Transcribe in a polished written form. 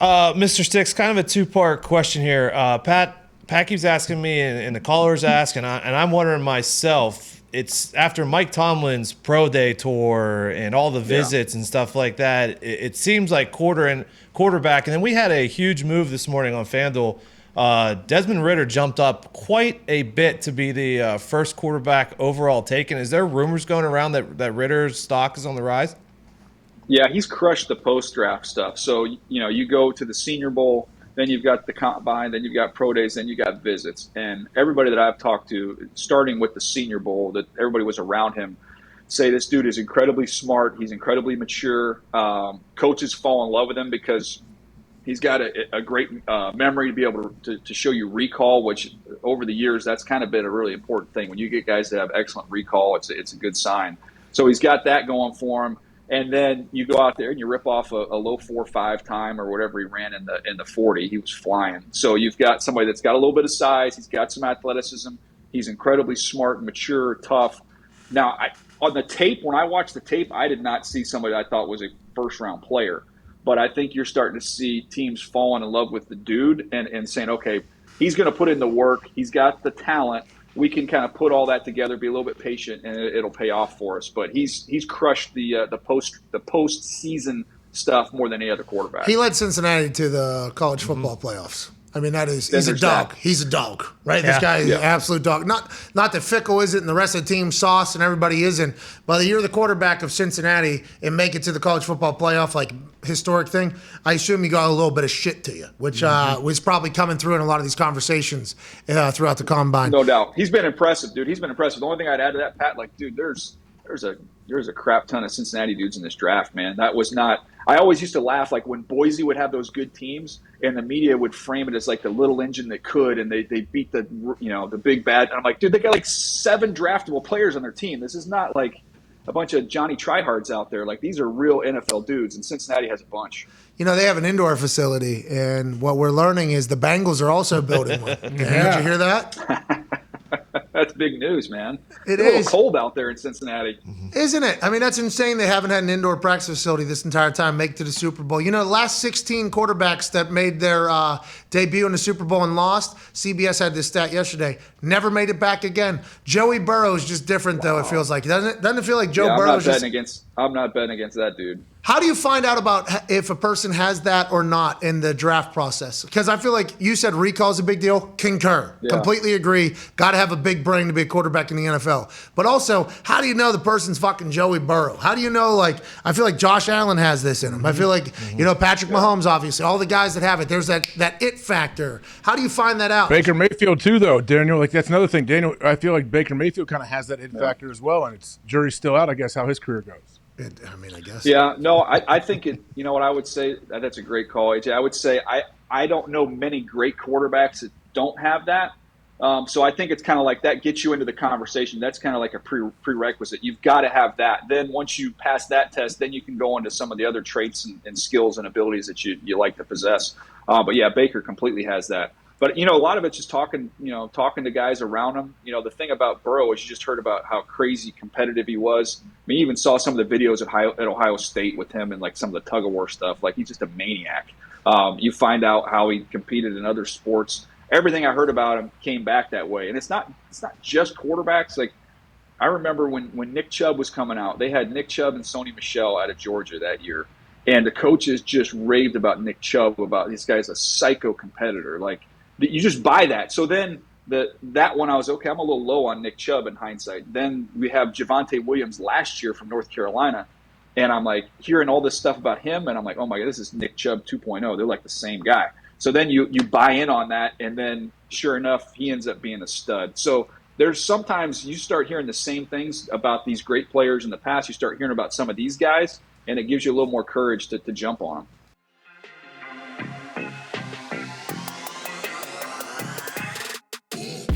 Mr. Sticks, kind of a two-part question here. Pat keeps asking me, and the callers ask, and I'm wondering myself. It's after Mike Tomlin's pro day tour and all the visits and stuff like that. It seems like quarterback, and then we had a huge move this morning on FanDuel. Desmond Ridder jumped up quite a bit to be the first quarterback overall taken. Is there rumors going around that Ridder's stock is on the rise? Yeah, he's crushed the post-draft stuff. So, you go to the Senior Bowl, then you've got the combine, then you've got pro days, then you got visits. And everybody that I've talked to, starting with the Senior Bowl, that everybody was around him, say this dude is incredibly smart. He's incredibly mature. Coaches fall in love with him because he's got a great memory to be able to show you recall, which over the years, that's kind of been a really important thing. When you get guys that have excellent recall, it's a good sign. So he's got that going for him. And then you go out there and you rip off a low 4.5 time or whatever he ran in the 40. He was flying. So you've got somebody that's got a little bit of size. He's got some athleticism. He's incredibly smart, mature, tough. Now, on the tape, when I watched the tape, I did not see somebody I thought was a first-round player. But I think you're starting to see teams falling in love with the dude and saying, okay, he's going to put in the work. He's got the talent. We can kind of put all that together, be a little bit patient, and it'll pay off for us. But he's crushed the postseason stuff more than any other quarterback. He led Cincinnati to the college football playoffs. I mean, he's a dog. He's a dog, right? Yeah. This guy is an absolute dog. Not that Fickle isn't and the rest of the team sauce and everybody isn't, but you're the quarterback of Cincinnati and make it to the college football playoff, like historic thing. I assume you got a little bit of shit to you, which was probably coming through in a lot of these conversations throughout the combine. No doubt. He's been impressive, dude. He's been impressive. The only thing I'd add to that, Pat, dude, there's a crap ton of Cincinnati dudes in this draft, man. That was not – I always used to laugh, when Boise would have those good teams and the media would frame it as the little engine that could, and they beat the big bad. And I'm like, dude, they got 7 draftable players on their team. This is not a bunch of Johnny Tryhards out there. These are real NFL dudes, and Cincinnati has a bunch. They have an indoor facility, and what we're learning is the Bengals are also building one. Did you hear that? That's big news, man. It's a little cold out there in Cincinnati. Isn't it? I mean, that's insane. They haven't had an indoor practice facility this entire time make it to the Super Bowl. The last 16 quarterbacks that made their debut in the Super Bowl and lost, CBS had this stat yesterday, never made it back again. Joey Burrow is just different, though, it feels like. Doesn't it feel like Joe Burrow I'm not betting against that dude. How do you find out about if a person has that or not in the draft process? Because I feel like you said recall is a big deal. Concur. Yeah. Completely agree. Got to have a big brain to be a quarterback in the NFL. But also, how do you know the person's fucking Joey Burrow? How do you know, I feel like Josh Allen has this in him. I feel like, Patrick Mahomes, obviously. All the guys that have it. There's that it factor. How do you find that out? Baker Mayfield, too, though, Daniel. That's another thing. Daniel, I feel like Baker Mayfield kind of has that it factor as well, and it's jury's still out, I guess, how his career goes. I guess. Yeah, no, I think what I would say, that's a great call, AJ. I would say I don't know many great quarterbacks that don't have that. So I think it's kind of that gets you into the conversation. That's kind of like a prerequisite. You've got to have that. Then once you pass that test, then you can go into some of the other traits and skills and abilities that you like to possess. But yeah, Baker completely has that. But, a lot of it's just talking to guys around him. The thing about Burrow is you just heard about how crazy competitive he was. I mean, you even saw some of the videos at Ohio State with him and some of the tug-of-war stuff. He's just a maniac. You find out how he competed in other sports. Everything I heard about him came back that way. And it's not just quarterbacks. I remember when Nick Chubb was coming out, they had Nick Chubb and Sony Michel out of Georgia that year. And the coaches just raved about Nick Chubb, about this guy's a psycho competitor. You just buy that. So then that one I was, okay, I'm a little low on Nick Chubb in hindsight. Then we have Javonte Williams last year from North Carolina. And I'm hearing all this stuff about him. And I'm oh my God, this is Nick Chubb 2.0. They're the same guy. So then you buy in on that. And then sure enough, he ends up being a stud. So there's sometimes you start hearing the same things about these great players in the past. You start hearing about some of these guys, and it gives you a little more courage to jump on them.